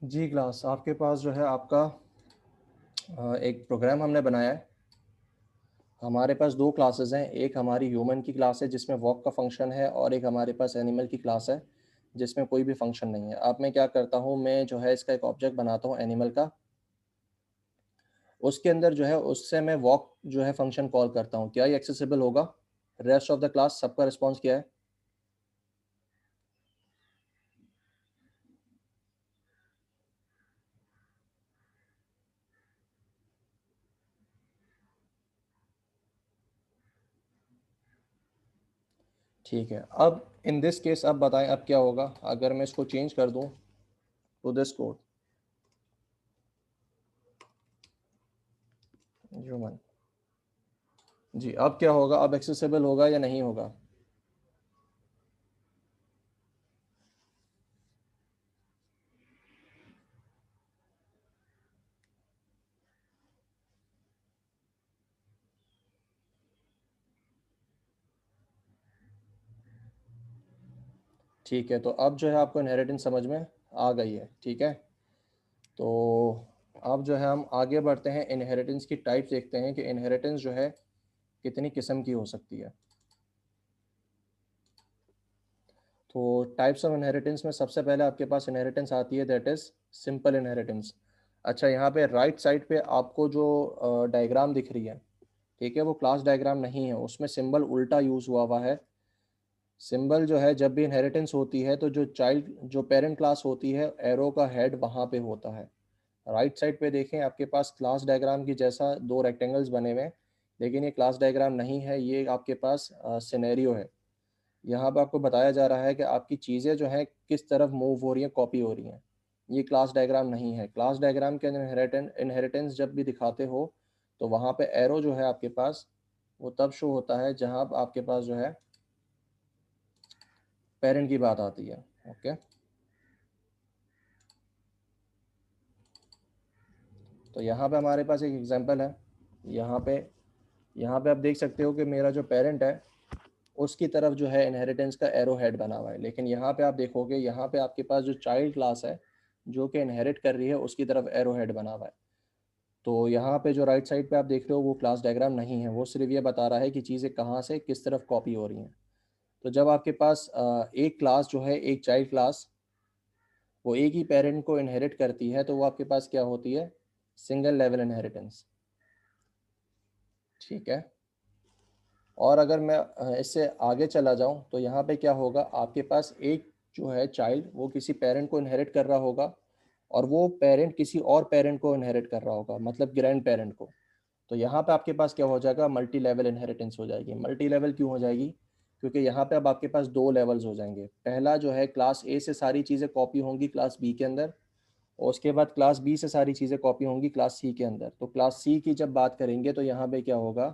जी class, आपके पास जो है आपका एक प्रोग्राम हमने बनाया है। हमारे पास दो क्लासेस हैं, एक हमारी ह्यूमन की क्लास है जिसमें वॉक का फंक्शन है, और एक हमारे पास एनिमल की क्लास है जिसमें कोई भी फंक्शन नहीं है। अब मैं क्या करता हूँ, मैं जो है इसका एक ऑब्जेक्ट बनाता हूँ एनिमल का। उसके अंदर जो है उससे मैं वॉक जो है फंक्शन कॉल करता हूँ। क्या ये एक्सेसिबल होगा? रेस्ट ऑफ द क्लास सबका रिस्पॉन्स क्या है? ठीक है। अब इन दिस केस अब बताएं अब क्या होगा अगर मैं इसको चेंज कर दूं टू दिस कोड ह्यूमन। जी, अब क्या होगा? अब एक्सेसिबल होगा या नहीं होगा? ठीक है, तो अब जो है आपको इनहेरिटेंस समझ में आ गई है। ठीक है, तो अब जो है हम आगे बढ़ते हैं, इनहेरिटेंस की टाइप देखते हैं कि इनहेरिटेंस जो है कितनी किस्म की हो सकती है। तो टाइप्स ऑफ इनहेरिटेंस में सबसे पहले आपके पास इनहेरिटेंस आती है, दैट इज सिंपल इनहेरिटेंस। अच्छा, यहाँ पे राइट साइड पे आपको जो डायग्राम दिख रही है, ठीक है, वो क्लास डायग्राम नहीं है, उसमें सिंबल उल्टा यूज हुआ हुआ है। सिंबल जो है, जब भी इनहेरिटेंस होती है तो जो चाइल्ड जो पेरेंट क्लास होती है, एरो का हेड वहाँ पे होता है। राइट साइड पे देखें, आपके पास क्लास डायग्राम की जैसा दो रेक्टेंगल्स बने हुए हैं, लेकिन ये क्लास डायग्राम नहीं है, ये आपके पास सिनेरियो है। यहाँ पे आपको बताया जा रहा है कि आपकी चीज़ें जो हैं किस तरफ मूव हो रही हैं, कॉपी हो रही हैं। ये क्लास डायग्राम नहीं है। क्लास डायग्राम के अंदर इनहेरिटेंस जब भी दिखाते हो तो वहाँ पे एरो जो है आपके पास, वो तब शो होता है जहाँ आपके पास जो है पेरेंट की बात आती है। ओके, तो यहाँ पे हमारे पास एक एग्जांपल है। यहाँ पे यहाँ पे आप देख सकते हो कि मेरा जो पेरेंट है उसकी तरफ जो है इनहेरिटेंस का एरो हेड बना हुआ है, लेकिन यहाँ पे आप देखोगे, यहाँ पे आपके पास जो चाइल्ड क्लास है जो कि इनहेरिट कर रही है उसकी तरफ एरो हेड बना हुआ है। तो यहाँ पे जो राइट साइड पे आप देख रहे हो वो क्लास डायग्राम नहीं है, वो सिर्फ ये बता रहा है कि चीज़ें कहाँ से किस तरफ कॉपी हो रही हैं। तो जब आपके पास एक क्लास जो है, एक चाइल्ड क्लास, वो एक ही पेरेंट को इनहेरिट करती है, तो वो आपके पास क्या होती है? Single level inheritance. ठीक है, और अगर मैं इससे आगे चला जाऊं तो यहाँ पे क्या होगा, आपके पास एक जो है चाइल्ड, वो किसी पेरेंट को इनहेरिट कर रहा होगा, और वो पेरेंट किसी और पेरेंट को इनहेरिट कर रहा होगा, मतलब ग्रैंड पेरेंट को। तो यहाँ पे आपके पास क्या हो जाएगा? मल्टी लेवल इनहेरिटेंस हो जाएगी। मल्टी लेवल क्यों हो जाएगी? क्योंकि यहाँ पे अब आपके पास दो लेवल्स हो जाएंगे। पहला जो है, क्लास ए से सारी चीज़ें कॉपी होंगी क्लास बी के अंदर, और उसके बाद क्लास बी से सारी चीज़ें कॉपी होंगी क्लास सी के अंदर। तो क्लास सी की जब बात करेंगे तो यहाँ पे क्या होगा,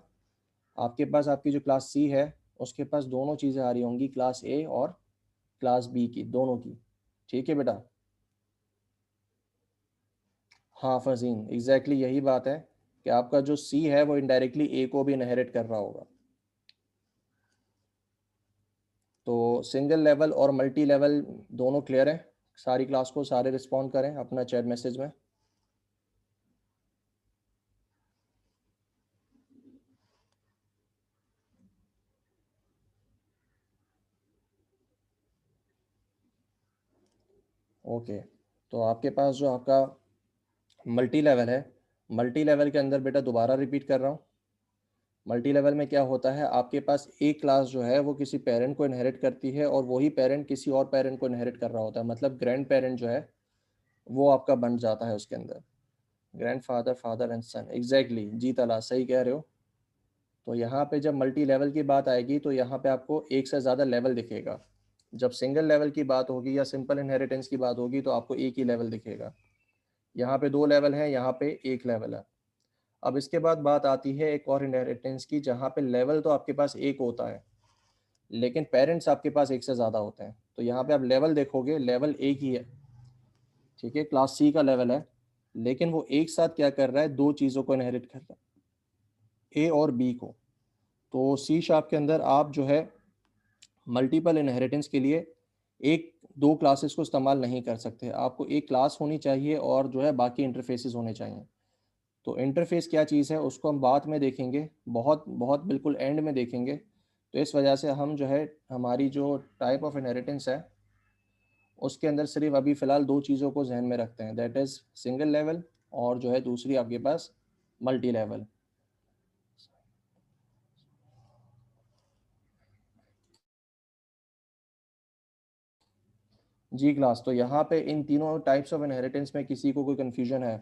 आपके पास आपकी जो क्लास सी है उसके पास दोनों चीज़ें आ रही होंगी, क्लास ए और क्लास बी की, दोनों की। ठीक है बेटा? हाँ फजीन, एग्जैक्टली यही बात है कि आपका जो सी है वो इनडायरेक्टली ए को भी इनहेरिट कर रहा होगा। तो सिंगल लेवल और मल्टी लेवल दोनों क्लियर है? सारी क्लास को सारे रिस्पॉन्ड करें अपना चैट मैसेज में। ओके, तो आपके पास जो आपका मल्टी लेवल है, मल्टी लेवल के अंदर बेटा दोबारा रिपीट कर रहा हूँ, मल्टी लेवल में क्या होता है, आपके पास एक क्लास जो है वो किसी पेरेंट को इनहेरिट करती है, और वही पेरेंट किसी और पेरेंट को इनहेरिट कर रहा होता है, मतलब ग्रैंड पेरेंट जो है वो आपका बन जाता है उसके अंदर। Grandfather, father and son, exactly जी तला सही कह रहे हो। तो यहाँ पे जब मल्टी लेवल की बात आएगी तो यहाँ पे आपको एक से ज़्यादा लेवल दिखेगा। जब सिंगल लेवल की बात होगी या सिंपल इनहेरिटेंस की बात होगी तो आपको एक ही लेवल दिखेगा। यहाँ पे दो लेवल है, यहाँ पे एक लेवल है। अब इसके बाद बात आती है एक और इनहेरिटेंस की, जहाँ पे लेवल तो आपके पास एक होता है लेकिन पेरेंट्स आपके पास एक से ज़्यादा होते हैं। तो यहाँ पे आप लेवल देखोगे, लेवल एक ही है। ठीक है, क्लास सी का लेवल है, लेकिन वो एक साथ क्या कर रहा है, दो चीज़ों को इनहेरिट कर रहा है, ए और बी को। तो सी शार्प के अंदर आप जो है मल्टीपल इनहेरिटेंस के लिए एक दो क्लासेस को इस्तेमाल नहीं कर सकते। आपको एक क्लास होनी चाहिए और जो है बाकी इंटरफेसेस होने चाहिए। तो इंटरफेस क्या चीज़ है उसको हम बाद में देखेंगे, बहुत बहुत बिल्कुल एंड में देखेंगे। तो इस वजह से हम जो है हमारी जो टाइप ऑफ इनहेरिटेंस है उसके अंदर सिर्फ अभी फ़िलहाल दो चीज़ों को जहन में रखते हैं, दैट इज़ सिंगल लेवल और जो है दूसरी आपके पास मल्टी लेवल। जी क्लास, तो यहाँ पे इन तीनों टाइप्स ऑफ इनहेरिटेंस में किसी को कोई कन्फ्यूजन है?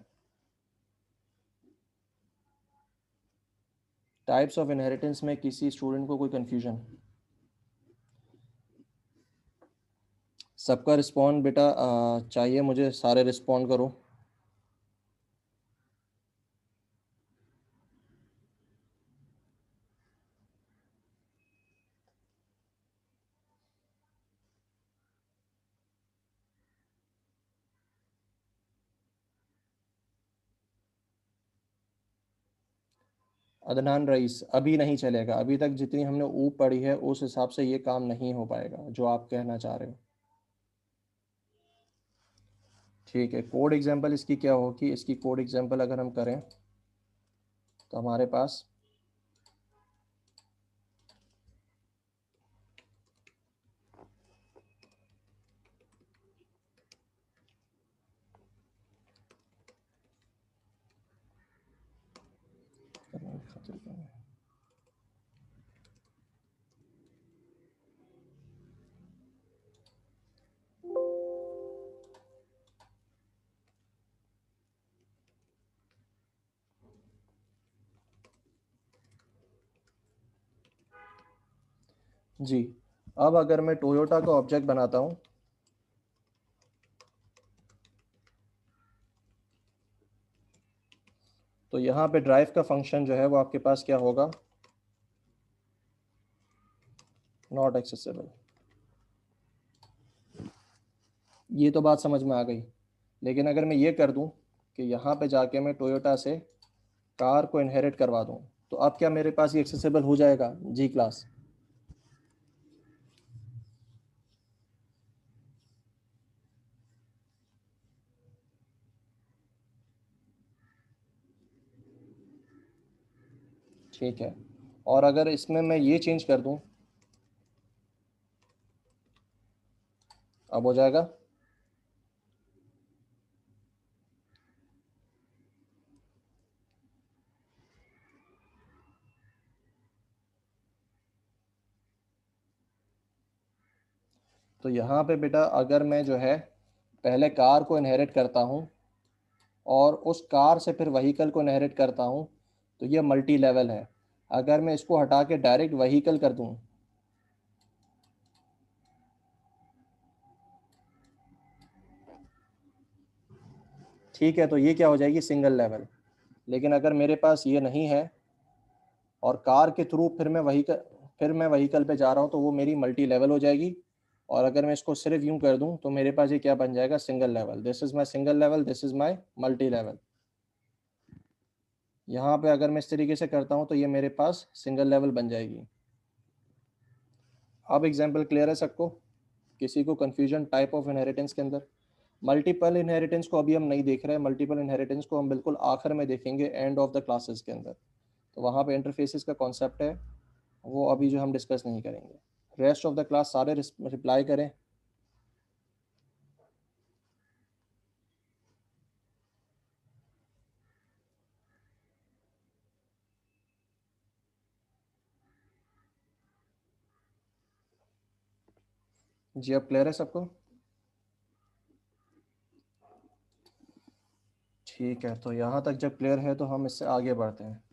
टाइप्स ऑफ इनहेरिटेंस में किसी स्टूडेंट को कोई कन्फ्यूजन? सबका रिस्पॉन्ड बेटा चाहिए मुझे, सारे रिस्पॉन्ड करो। अदनान रईस, अभी नहीं चलेगा, अभी तक जितनी हमने ऊप पढ़ी है उस हिसाब से ये काम नहीं हो पाएगा जो आप कहना चाह रहे हो। ठीक है, कोड एग्जांपल इसकी क्या होगी? इसकी कोड एग्जांपल अगर हम करें तो हमारे पास जी, अब अगर मैं टोयोटा का ऑब्जेक्ट बनाता हूँ तो यहाँ पे ड्राइव का फंक्शन जो है वो आपके पास क्या होगा? Not accessible. ये तो बात समझ में आ गई। लेकिन अगर मैं ये कर दूं कि यहाँ पे जाके मैं टोयोटा से कार को इनहेरिट करवा दूं तो अब क्या मेरे पास ये एक्सेसिबल हो जाएगा? जी क्लास। ठीक है, और अगर इसमें मैं ये चेंज कर दूं, अब हो जाएगा? तो यहाँ पे बेटा अगर मैं जो है पहले कार को इनहेरिट करता हूँ और उस कार से फिर वहीकल को इनहेरिट करता हूँ तो ये मल्टी लेवल है। अगर मैं इसको हटा के डायरेक्ट वहीकल कर दूँ, ठीक है, तो ये क्या हो जाएगी? Single level. लेकिन अगर मेरे पास ये नहीं है और कार के थ्रू फिर मैं वहीकल पे जा रहा हूँ तो वो मेरी मल्टी लेवल हो जाएगी। और अगर मैं इसको सिर्फ यूं कर दूं तो मेरे पास ये क्या बन जाएगा? Single level. This is my single level, this is my multi level. यहाँ पे अगर मैं इस तरीके से करता हूँ तो ये मेरे पास सिंगल लेवल बन जाएगी। अब एग्जाम्पल क्लियर है सबको? किसी को कन्फ्यूजन टाइप ऑफ इनहेरिटेंस के अंदर? मल्टीपल इनहेरिटेंस को अभी हम नहीं देख रहे हैं, मल्टीपल इनहेरिटेंस को हम बिल्कुल आखिर में देखेंगे एंड ऑफ द क्लासेस के अंदर। तो वहाँ पे इंटरफेसेस का कॉन्सेप्ट है वो अभी जो हम डिस्कस नहीं करेंगे। रेस्ट ऑफ द क्लास सारे रिप्लाई करें। जी, अब क्लियर है सबको? ठीक है, तो यहाँ तक जब क्लियर है तो हम इससे आगे बढ़ते हैं।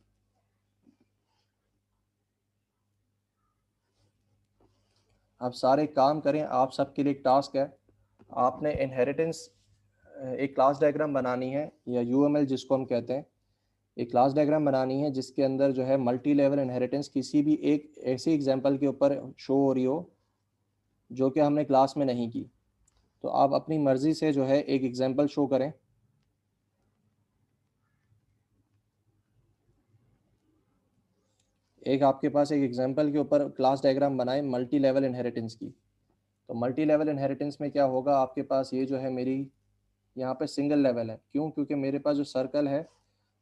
आप सारे काम करें, आप सबके लिए एक टास्क है। आपने इनहेरिटेंस एक क्लास डायग्राम बनानी है या यूएमएल जिसको हम कहते हैं, एक क्लास डायग्राम बनानी है जिसके अंदर जो है मल्टी लेवल इनहेरिटेंस किसी भी एक ऐसी एग्जांपल के ऊपर शो हो रही हो जो कि हमने क्लास में नहीं की। तो आप अपनी मर्ज़ी से जो है एक एग्जांपल शो करें। एक आपके पास एक एग्जांपल के ऊपर क्लास डायग्राम बनाएं मल्टी लेवल इनहेरिटेंस की। तो मल्टी लेवल इनहेरिटेंस में क्या होगा, आपके पास ये जो है मेरी यहाँ पे सिंगल लेवल है, क्यों? क्योंकि मेरे पास जो सर्कल है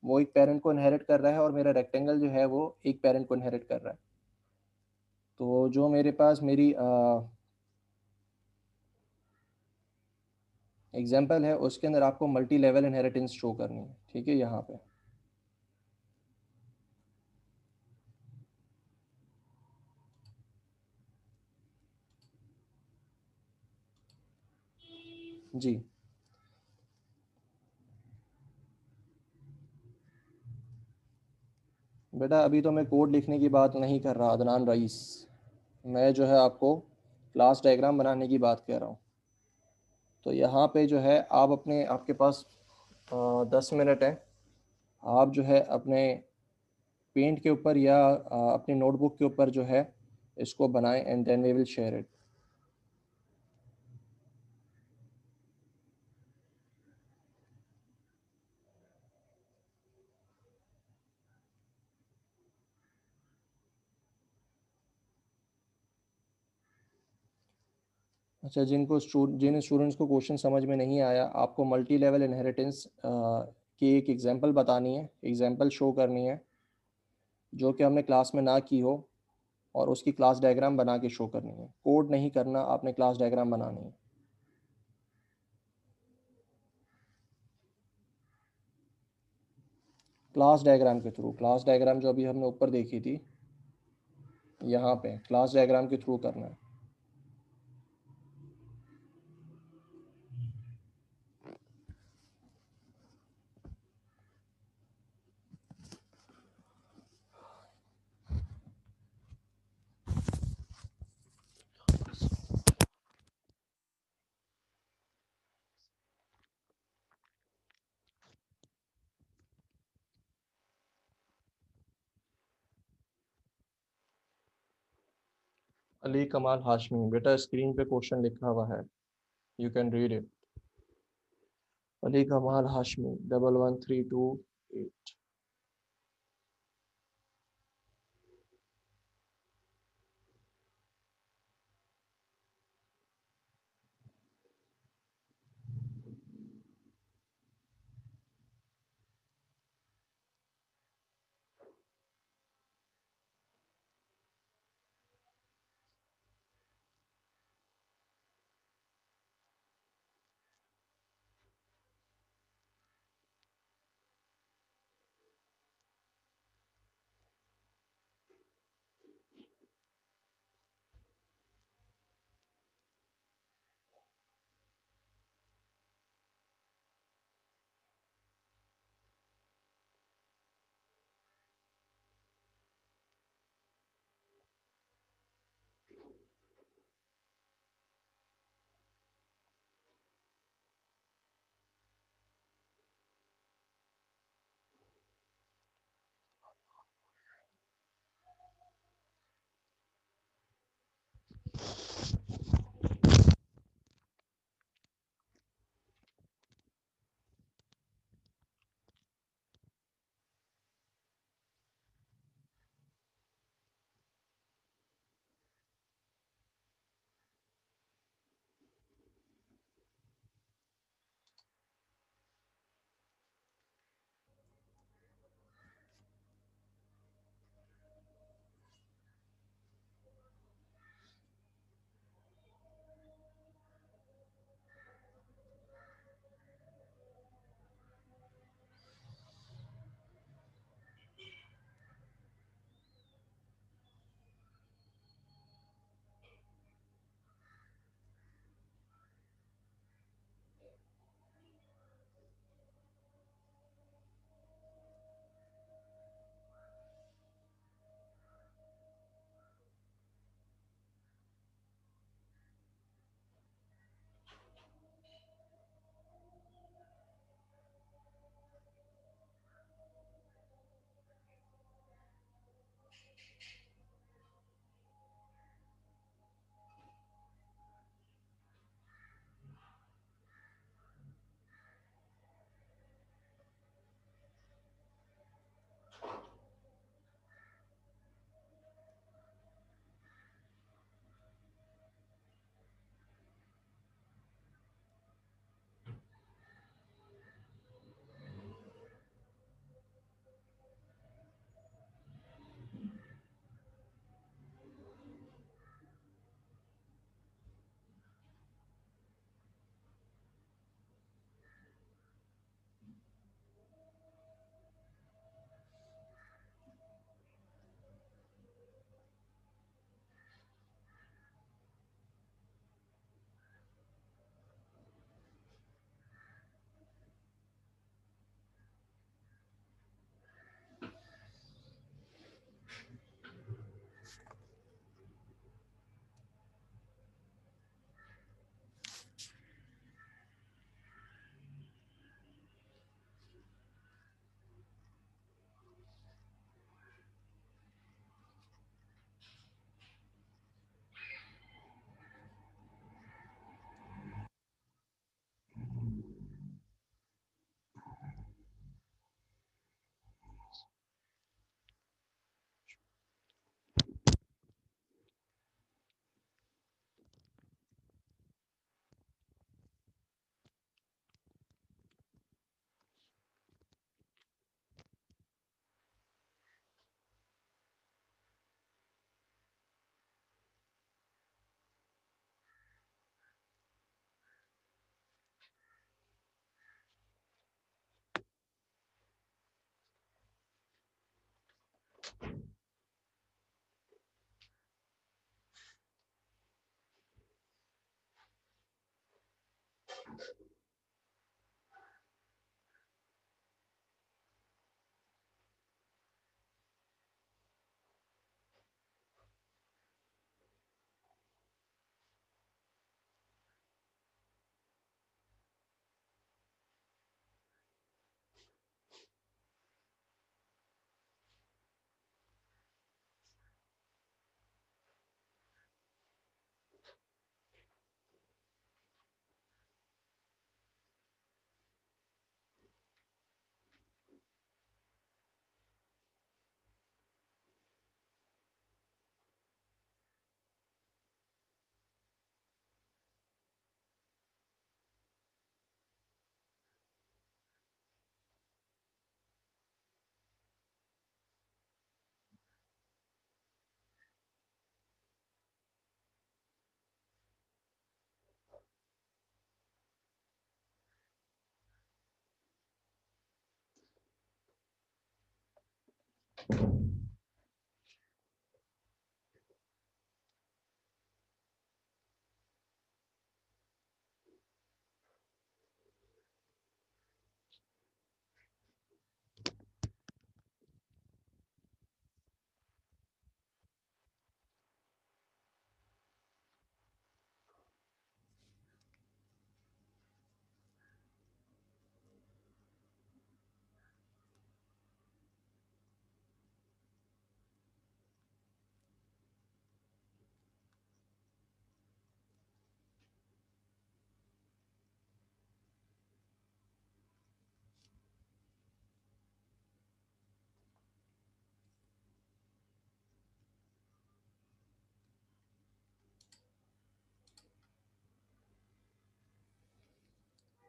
वो एक पेरेंट को इनहेरिट कर रहा है और मेरा रेक्टेंगल जो है वो एक पेरेंट को इनहेरिट कर रहा है। तो जो मेरे पास मेरी एग्जाम्पल है उसके अंदर आपको मल्टी लेवल इनहेरिटेंस शो करनी है, ठीक है। यहाँ पे जी बेटा, अभी तो मैं कोड लिखने की बात नहीं कर रहा अदनान रईस, मैं जो है आपको क्लास डायग्राम बनाने की बात कर रहा हूँ। तो यहाँ पे जो है आप अपने, आपके पास 10 मिनट है, आप जो है अपने पेंट के ऊपर या अपनी नोटबुक के ऊपर जो है इसको बनाएं and then we will share it. अच्छा, जिन स्टूडेंट्स को क्वेश्चन समझ में नहीं आया, आपको मल्टी लेवल इनहेरिटेंस की एक एग्जांपल बतानी है, एग्जांपल शो करनी है जो कि हमने क्लास में ना की हो, और उसकी क्लास डायग्राम बना के शो करनी है। कोड नहीं करना, आपने क्लास डायग्राम बनानी है। क्लास डायग्राम के थ्रू, क्लास डायग्राम जो अभी हमने ऊपर देखी थी, यहाँ पे क्लास डायग्राम के थ्रू करना है। अली कमाल हाशमी, बेटा स्क्रीन पे क्वेश्चन लिखा हुआ है, you can read it. Ali कमाल हाशमी 11328।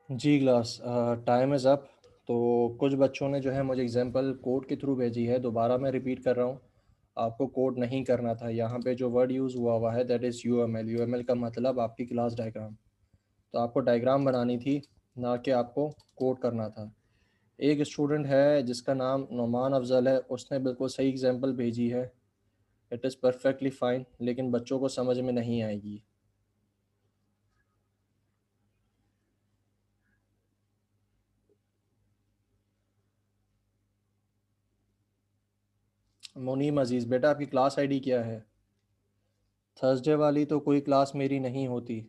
जी क्लास, टाइम इज़ अप। तो कुछ बच्चों ने जो है मुझे एग्जांपल कोड के थ्रू भेजी है, दोबारा मैं रिपीट कर रहा हूँ। आपको कोड नहीं करना था। यहाँ पे जो वर्ड यूज़ हुआ है दैट इज़ यूएमएल। यूएमएल का मतलब आपकी क्लास डायग्राम। तो आपको डायग्राम बनानी थी, ना कि आपको कोड करना था। एक स्टूडेंट है जिसका नाम नोमान अफजल है, उसने बिल्कुल सही एग्जांपल भेजी है। इट इज़ परफेक्टली फ़ाइन, लेकिन बच्चों को समझ में नहीं आएगी। मुनीम अज़ीज़, बेटा आपकी क्लास आईडी क्या है? थर्सडे वाली तो कोई क्लास मेरी नहीं होती।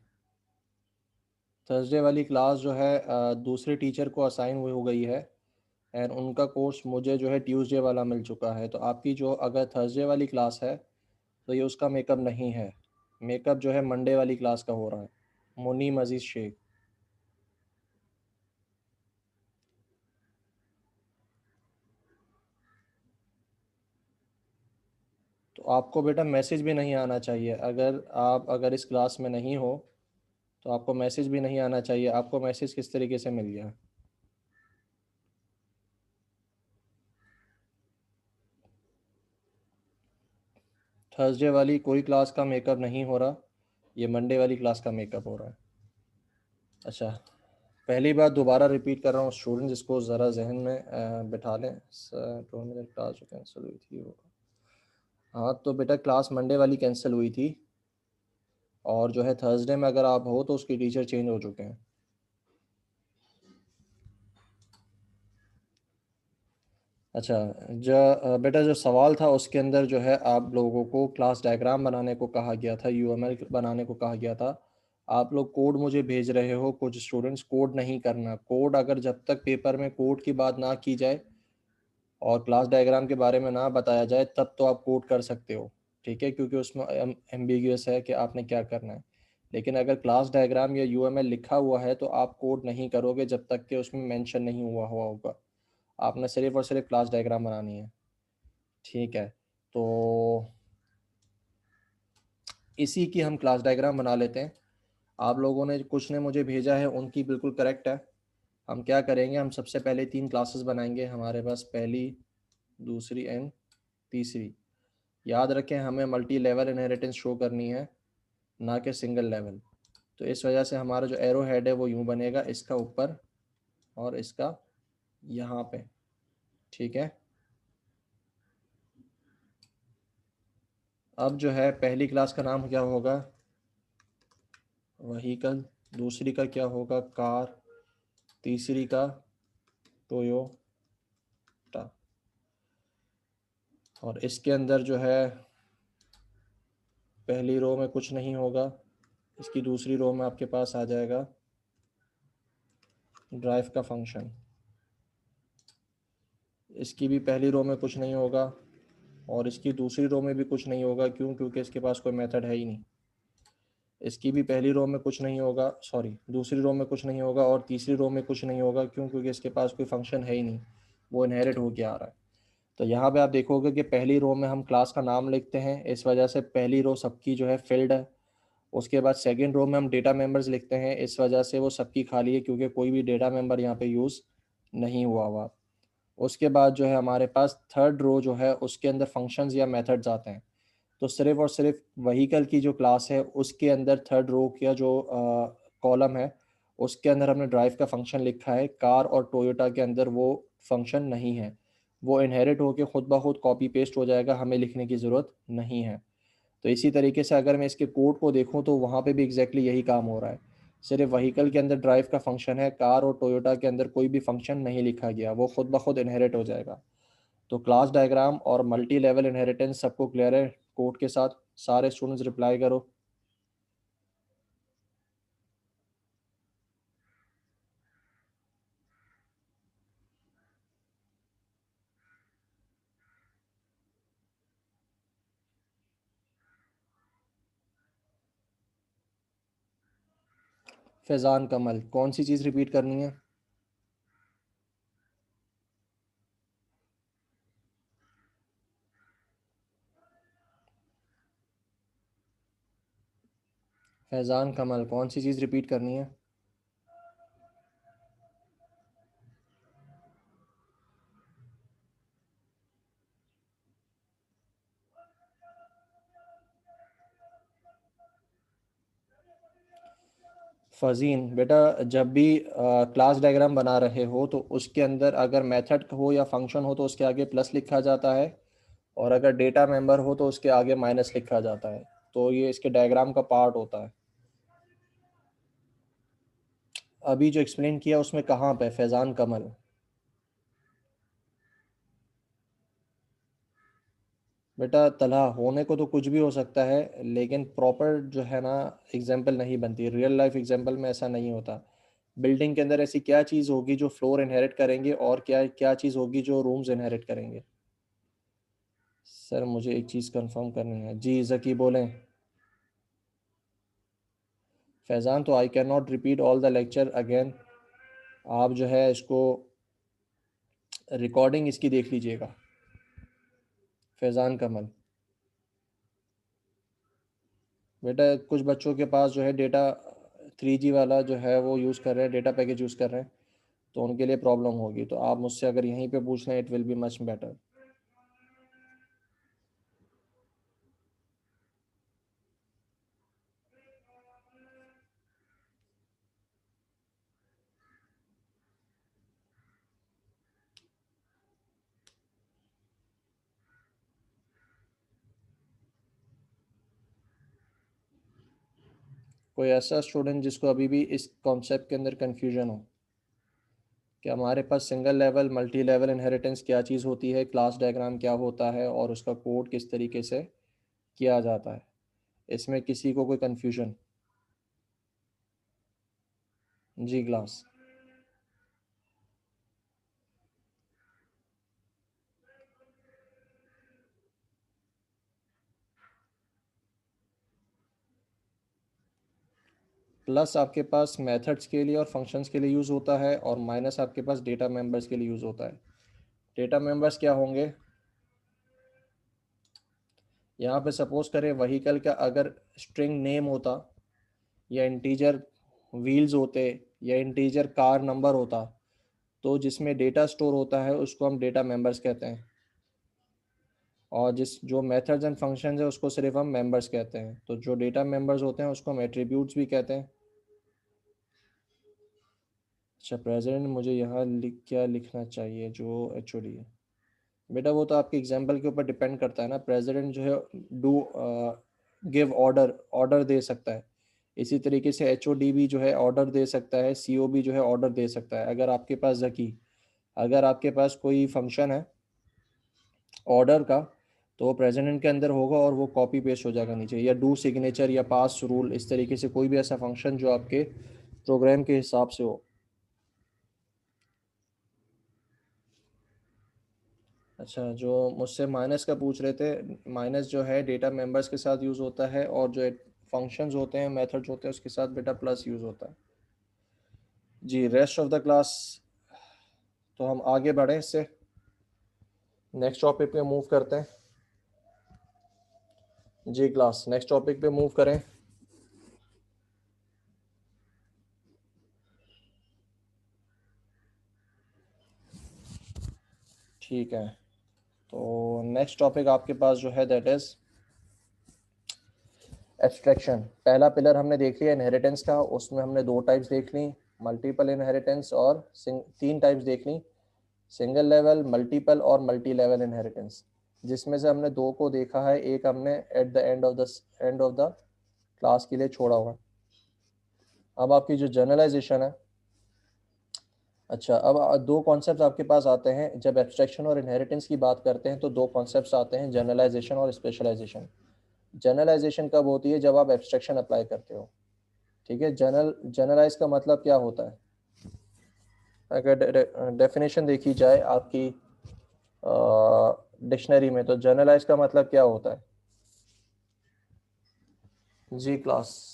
थर्सडे वाली क्लास जो है दूसरे टीचर को असाइन हुई हो गई है, एंड उनका कोर्स मुझे जो है ट्यूसडे वाला मिल चुका है। तो आपकी जो अगर थर्सडे वाली क्लास है तो ये उसका मेकअप नहीं है। मेकअप जो है मंडे वाली क्लास का हो रहा है। मुनीम अज़ीज़ शेख। तो आपको बेटा मैसेज भी नहीं आना चाहिए। अगर इस क्लास में नहीं हो तो आपको मैसेज भी नहीं आना चाहिए। आपको मैसेज किस तरीके से मिल गया? थर्सडे वाली कोई क्लास का मेकअप नहीं हो रहा, ये मंडे वाली क्लास का मेकअप हो रहा है। अच्छा, पहली बात दोबारा रिपीट कर रहा हूँ, स्टूडेंट्स इसको ज़रा जहन में बिठा लें। सर 2 मिनट क्लास जो कैंसिल हुई थी वो, हाँ तो बेटा क्लास मंडे वाली कैंसिल हुई थी, और जो है थर्सडे में अगर आप हो तो उसकी टीचर चेंज हो चुके हैं। अच्छा, बेटा जो सवाल था उसके अंदर जो है आप लोगों को क्लास डायग्राम बनाने को कहा गया था, यूएमएल बनाने को कहा गया था। आप लोग कोड मुझे भेज रहे हो, कुछ स्टूडेंट्स कोड नहीं करना। कोड अगर जब तक पेपर में कोड की बात ना की जाए और क्लास डायग्राम के बारे में ना बताया जाए तब तो आप कोड कर सकते हो, ठीक है, क्योंकि उसमें एम्बिगियस है कि आपने क्या करना है। लेकिन अगर क्लास डायग्राम या यूएमएल लिखा हुआ है तो आप कोड नहीं करोगे जब तक कि उसमें मेंशन नहीं हुआ हुआ होगा। आपने सिर्फ और सिर्फ क्लास डायग्राम बनानी है, ठीक है। तो इसी की हम क्लास डायग्राम बना लेते हैं। आप लोगों ने कुछ ने मुझे भेजा है उनकी बिल्कुल करेक्ट है। हम क्या करेंगे, हम सबसे पहले 3 क्लासेस बनाएंगे। हमारे पास पहली, दूसरी एंड तीसरी। याद रखें हमें मल्टी लेवल इनहेरिटेंस शो करनी है, ना कि सिंगल लेवल। तो इस वजह से हमारा जो एरो हेड है वो यूं बनेगा, इसका ऊपर और इसका यहाँ पे, ठीक है। अब जो है पहली क्लास का नाम क्या होगा, व्हीकल, दूसरी का क्या होगा, कार, तीसरी का टोयोटा। और इसके अंदर जो है पहली रो में कुछ नहीं होगा, इसकी दूसरी रो में आपके पास आ जाएगा ड्राइव का फंक्शन। इसकी भी पहली रो में कुछ नहीं होगा और इसकी दूसरी रो में भी कुछ नहीं होगा, क्यों, क्योंकि इसके पास कोई मेथड है ही नहीं। इसकी भी पहली रो में कुछ नहीं होगा, सॉरी दूसरी रो में कुछ नहीं होगा और तीसरी रो में कुछ नहीं होगा, क्यों, क्योंकि इसके पास कोई फंक्शन है ही नहीं, वो इनहेरिट होके आ रहा है। तो यहाँ पे आप देखोगे कि पहली रो में हम क्लास का नाम लिखते हैं, इस वजह से पहली रो सबकी जो है फिल्ड है। उसके बाद सेकेंड रो में हम डेटा मेंबर्स लिखते हैं, इस वजह से वो सबकी खाली है, क्योंकि कोई भी डेटा मेंबर यहाँ पे यूज़ नहीं हुआ। उसके बाद जो है हमारे पास थर्ड रो जो है उसके अंदर फंक्शंस या मेथड्स आते हैं। तो सिर्फ और सिर्फ व्हीकल की जो क्लास है उसके अंदर थर्ड रो का जो कॉलम है उसके अंदर हमने ड्राइव का फंक्शन लिखा है। कार और टोयोटा के अंदर वो फंक्शन नहीं है, वो इनहेरिट होके खुद ब खुद कॉपी पेस्ट हो जाएगा, हमें लिखने की ज़रूरत नहीं है। तो इसी तरीके से अगर मैं इसके कोड को देखूं तो वहाँ पे भी एग्जैक्टली यही काम हो रहा है। सिर्फ व्हीकल के अंदर ड्राइव का फंक्शन है, कार और टोयोटा के अंदर कोई भी फंक्शन नहीं लिखा गया, वो खुद ब खुद इनहेरिट हो जाएगा। तो क्लास डायग्राम और मल्टी लेवल इनहेरिटेंस सबको क्लियर है कोड के साथ? सारे स्टूडेंट्स रिप्लाई करो। फैज़ान कमल, कौन सी चीज़ रिपीट करनी है? फैज़ान कमल, कौन सी चीज़ रिपीट करनी है? फ़ज़ीन बेटा, जब भी क्लास डायग्राम बना रहे हो तो उसके अंदर अगर मेथड हो या फंक्शन हो तो उसके आगे प्लस लिखा जाता है, और अगर डेटा मेंबर हो तो उसके आगे माइनस लिखा जाता है। तो ये इसके डायग्राम का पार्ट होता है। अभी जो एक्सप्लेन किया उसमें कहाँ पे फैज़ान कमल? बेटा तलहा, होने को तो कुछ भी हो सकता है लेकिन प्रॉपर जो है ना एग्जाम्पल नहीं बनती, रियल लाइफ एग्जाम्पल में ऐसा नहीं होता। बिल्डिंग के अंदर ऐसी क्या चीज़ होगी जो फ्लोर इनहेरिट करेंगे और क्या क्या चीज़ होगी जो रूम्स इनहेरिट करेंगे? सर मुझे एक चीज़ कंफर्म करनी है जी, ज़की बोलें। फैज़ान, तो I can not repeat all the lecture again, आप जो है इसको रिकॉर्डिंग इसकी देख लीजिएगा। फैज़ान कमल बेटा, कुछ बच्चों के पास जो है डेटा 3G वाला जो है वो यूज़ कर रहे हैं, डेटा पैकेज यूज़ कर रहे हैं, तो उनके लिए प्रॉब्लम होगी। तो आप मुझसे अगर यहीं पे पूछ लें, it will be much better. कोई ऐसा स्टूडेंट जिसको अभी भी इस कॉन्सेप्ट के अंदर कन्फ्यूजन हो कि हमारे पास single level multi level inheritance क्या चीज़ होती है, क्लास डायग्राम क्या होता है और उसका कोड किस तरीके से किया जाता है, इसमें किसी को कोई कन्फ्यूजन? जी क्लास। प्लस आपके पास मेथड्स के लिए और फंक्शंस के लिए यूज़ होता है और माइनस आपके पास डेटा मेंबर्स के लिए यूज़ होता है। डेटा मेंबर्स क्या होंगे? यहाँ पे सपोज करें व्हीकल का अगर स्ट्रिंग नेम होता, या इंटीजर व्हील्स होते, या इंटीजर कार नंबर होता, तो जिसमें डेटा स्टोर होता है उसको हम डेटा मेंबर्स कहते हैं, और जिस जो मेथड्स एंड फंक्शंस है उसको सिर्फ हम मेंबर्स कहते हैं। तो जो डेटा मेंबर्स होते हैं उसको हम एट्रीब्यूट्स भी कहते हैं। अच्छा प्रेजेंट, मुझे यहाँ क्या लिखना चाहिए जो एचओडी है? बेटा वो तो आपके एग्जाम्पल के ऊपर डिपेंड करता है ना। प्रेसिडेंट जो है डू गिव ऑर्डर, ऑर्डर दे सकता है। इसी तरीके से एचओडी भी जो है ऑर्डर दे सकता है, सीओ भी जो है ऑर्डर दे सकता है। अगर आपके पास जकी, अगर आपके पास कोई फंक्शन है ऑर्डर का, तो वो प्रेसिडेंट के अंदर होगा और वो कॉपी पेस्ट हो जाएगा नीचे, या डू सिग्नेचर या पास रूल, इस तरीके से कोई भी ऐसा फंक्शन जो आपके प्रोग्राम के हिसाब से हो। अच्छा, जो मुझसे माइनस का पूछ रहे थे, माइनस जो है डेटा मेंबर्स के साथ यूज़ होता है, और जो फंक्शंस होते हैं, मेथड्स होते हैं, उसके साथ बेटा प्लस यूज़ होता है। जी, रेस्ट ऑफ द क्लास तो हम आगे बढ़ें इससे, नेक्स्ट टॉपिक पे मूव करते हैं। जी क्लास, नेक्स्ट टॉपिक पे मूव करें। ठीक है, तो नेक्स्ट टॉपिक आपके पास जो है दैट इज़ एब्स्ट्रैक्शन। पहला पिलर हमने देख लिया इनहेरिटेंस का, उसमें हमने दो टाइप्स देख ली, मल्टीपल इनहेरिटेंस, और तीन टाइप्स देख ली, सिंगल लेवल, मल्टीपल और मल्टी लेवल इनहेरिटेंस, जिसमें से हमने दो को देखा है, एक हमने at the end of the class के लिए छोड़ा हुआ। अब आपकी जो जनरलाइजेशन है, अच्छा अब दो कॉन्सेप्ट आपके पास आते हैं जब एब्स्ट्रैक्शन और इनहेरिटेंस की बात करते हैं, तो दो कॉन्सेप्ट्स आते हैं, जनरलाइजेशन और स्पेशलाइजेशन। जनरलाइजेशन कब होती है? जब आप एब्स्ट्रैक्शन अप्लाई करते हो। ठीक है, जनरलाइज का मतलब क्या होता है? अगर डेफिनेशन देखी जाए आपकी डिक्शनरी में, तो जनरलाइज का मतलब क्या होता है? जी क्लास,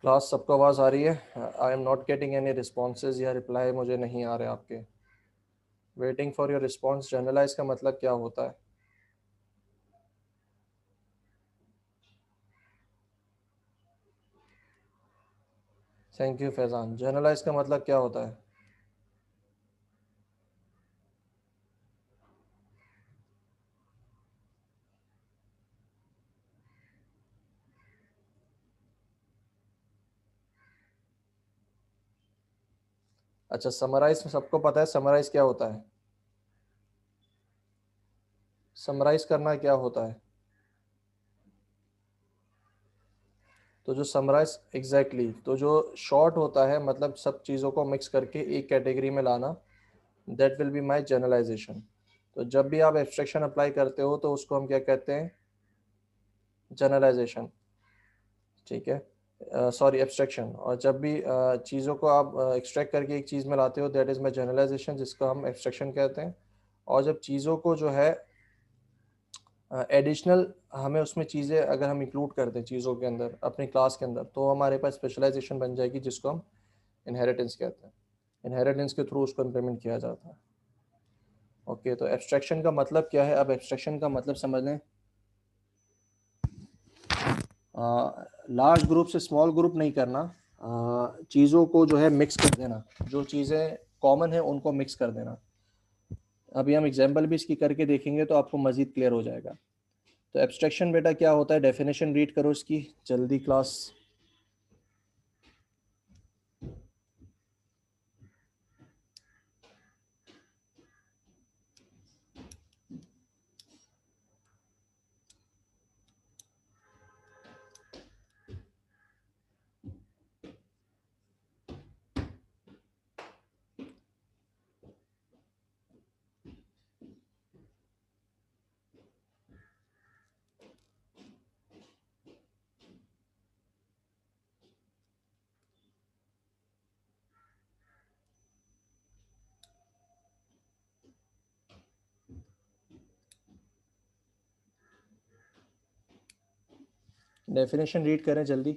क्लास सबको आवाज़ आ रही है? I am not getting any responses या रिप्लाई मुझे नहीं आ रहे आपके। Waiting for your response, generalise का मतलब क्या होता है? Thank you Faizan. जनरलाइज का मतलब क्या होता है? अच्छा, समराइज सबको पता है, समराइज क्या होता है? समराइज करना क्या होता है? तो जो समराइज एग्जैक्टली तो जो शॉर्ट होता है, मतलब सब चीज़ों को मिक्स करके एक कैटेगरी में लाना, that will be my generalisation. तो जब भी आप एब्स्ट्रैक्शन अप्लाई करते हो तो उसको हम क्या कहते हैं? जनरलाइजेशन। ठीक है, सॉरी एब्स्ट्रैक्शन। और जब भी चीज़ों को आप एक्सट्रैक्ट करके एक चीज़ में लाते हो, दैट इज़ माई जनरलाइजेशन, जिसको हम एब्स्ट्रैक्शन कहते हैं। और जब चीज़ों को जो है एडिशनल, हमें उसमें चीज़ें अगर हम इंक्लूड करते हैं चीज़ों के अंदर अपनी क्लास के अंदर, तो हमारे पास स्पेशलाइजेशन बन जाएगी, जिसको हम इनहेरिटेंस कहते हैं। इनहेरिटेंस के थ्रू उसको इम्प्लीमेंट किया जाता है। ओके, तो एब्स्ट्रैक्शन का मतलब क्या है? अब एब्स्ट्रैक्शन का मतलब समझ लें, लार्ज ग्रुप से स्मॉल ग्रुप नहीं करना, चीज़ों को जो है मिक्स कर देना, जो चीज़ें कॉमन है उनको मिक्स कर देना। अभी हम एग्जांपल भी इसकी करके देखेंगे तो आपको मज़ीद क्लियर हो जाएगा। तो एब्स्ट्रैक्शन बेटा क्या होता है? डेफिनेशन रीड करो इसकी जल्दी क्लास। डेफिनेशन रीड करें जल्दी।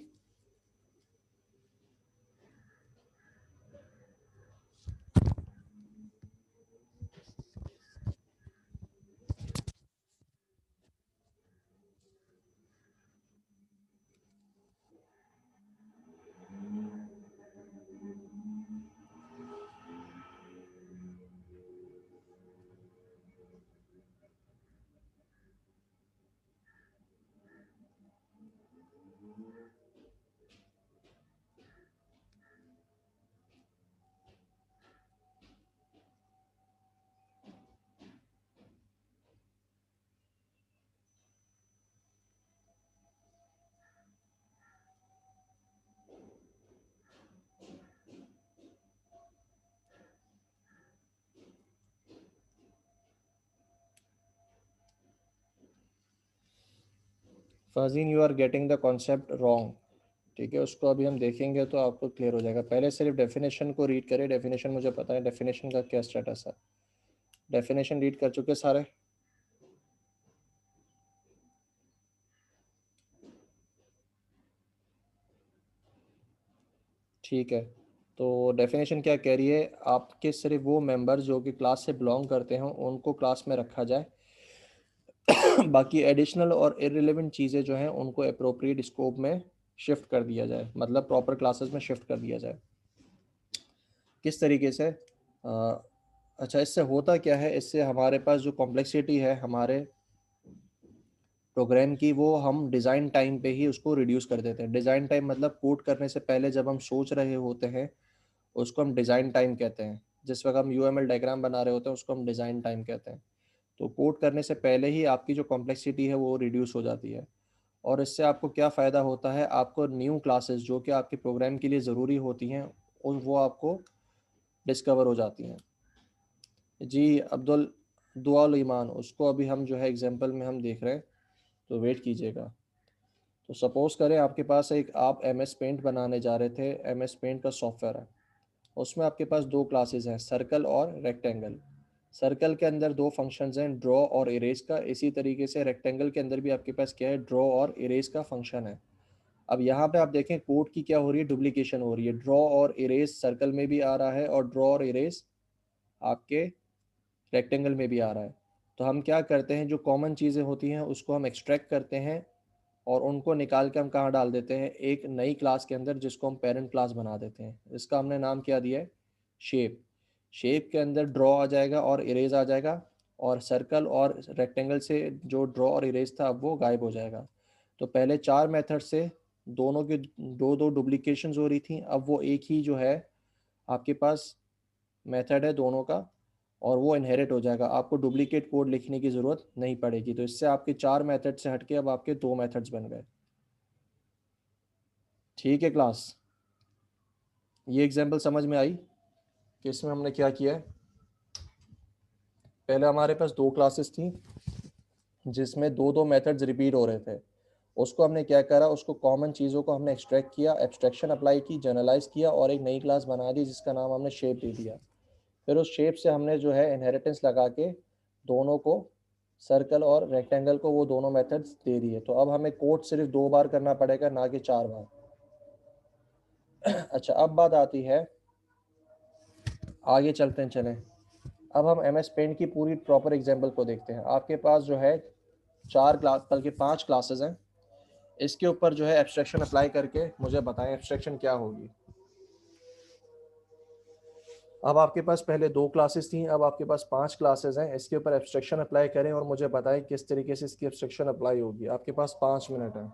फाजीन you are getting the concept wrong. ठीक है, उसको अभी हम देखेंगे तो आपको क्लियर हो जाएगा। पहले सिर्फ डेफिनेशन को रीड करें। डेफिनेशन मुझे पता है डेफिनेशन का क्या स्टेटस है। डेफिनेशन रीड कर चुके सारे? ठीक है, तो डेफिनेशन क्या कह रही है, आपके सिर्फ वो मेंबर जो कि क्लास से बिलोंग करते हैं उनको क्लास में रखा जाए। बाकी एडिशनल और इररिलेवेंट चीज़ें जो हैं उनको अप्रोप्रिएट स्कोप में शिफ्ट कर दिया जाए, मतलब प्रॉपर क्लासेस में शिफ्ट कर दिया जाए। किस तरीके से? अच्छा, इससे होता क्या है, इससे हमारे पास जो कॉम्प्लेक्सिटी है हमारे प्रोग्राम की, वो हम डिज़ाइन टाइम पे ही उसको रिड्यूस कर देते हैं। डिज़ाइन टाइम मतलब कोड करने से पहले जब हम सोच रहे होते हैं उसको हम डिज़ाइन टाइम कहते हैं। जिस वक्त हम यूएमएल डायग्राम बना रहे होते हैं उसको हम डिज़ाइन टाइम कहते हैं। तो कोड करने से पहले ही आपकी जो कॉम्प्लेक्सिटी है वो रिड्यूस हो जाती है। और इससे आपको क्या फ़ायदा होता है, आपको न्यू क्लासेस जो कि आपके प्रोग्राम के लिए ज़रूरी होती हैं और वो आपको डिस्कवर हो जाती हैं। जी अब्दुल दुआल ईमान, उसको अभी हम जो है एग्जांपल में हम देख रहे हैं, तो वेट कीजिएगा। तो सपोज़ करें आपके पास एक, आप एम एस पेंट बनाने जा रहे थे। एम एस पेंट का सॉफ्टवेयर है, उसमें आपके पास दो क्लासेस हैं, सर्कल और रेक्टेंगल। सर्कल के अंदर दो फंक्शंस हैं, ड्रॉ और इरेज का। इसी तरीके से रेक्टेंगल के अंदर भी आपके पास क्या है, ड्रॉ और इरेज का फंक्शन है। अब यहाँ पे आप देखें कोड की क्या हो रही है, डुप्लीकेशन हो रही है। ड्रॉ और इरेज सर्कल में भी आ रहा है और ड्रॉ और इरेज आपके रेक्टेंगल में भी आ रहा है। तो हम क्या करते हैं, जो कॉमन चीज़ें होती हैं उसको हम एक्सट्रैक्ट करते हैं और उनको निकाल के हम कहाँ डाल देते हैं, एक नई क्लास के अंदर, जिसको हम पेरेंट क्लास बना देते हैं। इसका हमने नाम क्या दिया है, शेप। शेप के अंदर ड्रॉ आ जाएगा और इरेज आ जाएगा, और सर्कल और रेक्टेंगल से जो ड्रॉ और इरेज था अब वो गायब हो जाएगा। तो पहले चार मेथड से दोनों के दो दो डुप्लीकेशंस हो रही थी, अब वो एक ही जो है आपके पास मेथड है दोनों का, और वो इनहेरिट हो जाएगा। आपको डुप्लीकेट कोड लिखने की ज़रूरत नहीं पड़ेगी। तो इससे आपके चार मेथड से हटके अब आपके दो मेथड्स बन गए। ठीक है क्लास, ये एग्जांपल समझ में आई कि इसमें हमने क्या किया है। पहले हमारे पास दो क्लासेस थी जिसमें दो दो मेथड्स रिपीट हो रहे थे। उसको हमने क्या करा, उसको कॉमन चीज़ों को हमने एक्सट्रैक्ट किया, एब्स्ट्रैक्शन अप्लाई की, जनरलाइज किया और एक नई क्लास बना दी जिसका नाम हमने शेप दे दिया। फिर उस शेप से हमने जो है इनहेरिटेंस लगा के दोनों को, सर्कल और रेक्टेंगल को, वो दोनों मेथड्स दे दिए। तो अब हमें कोड सिर्फ दो बार करना पड़ेगा, ना कि चार बार। अच्छा, अब बात आती है, आगे चलते हैं, चलें। अब हम एम एस पेंट की पूरी प्रॉपर एग्जाम्पल को देखते हैं। आपके पास जो है चार क्लास, बल्कि पांच क्लासेस हैं। इसके ऊपर जो है एब्स्ट्रैक्शन अप्लाई करके मुझे बताएं एब्स्ट्रैक्शन क्या होगी। अब आपके पास पहले दो क्लासेस थी, अब आपके पास पांच क्लासेस हैं। इसके ऊपर एब्स्ट्रैक्शन अप्लाई करें और मुझे बताएं किस तरीके से इसकी एब्स्ट्रैक्शन अप्लाई होगी। आपके पास 5 मिनट है।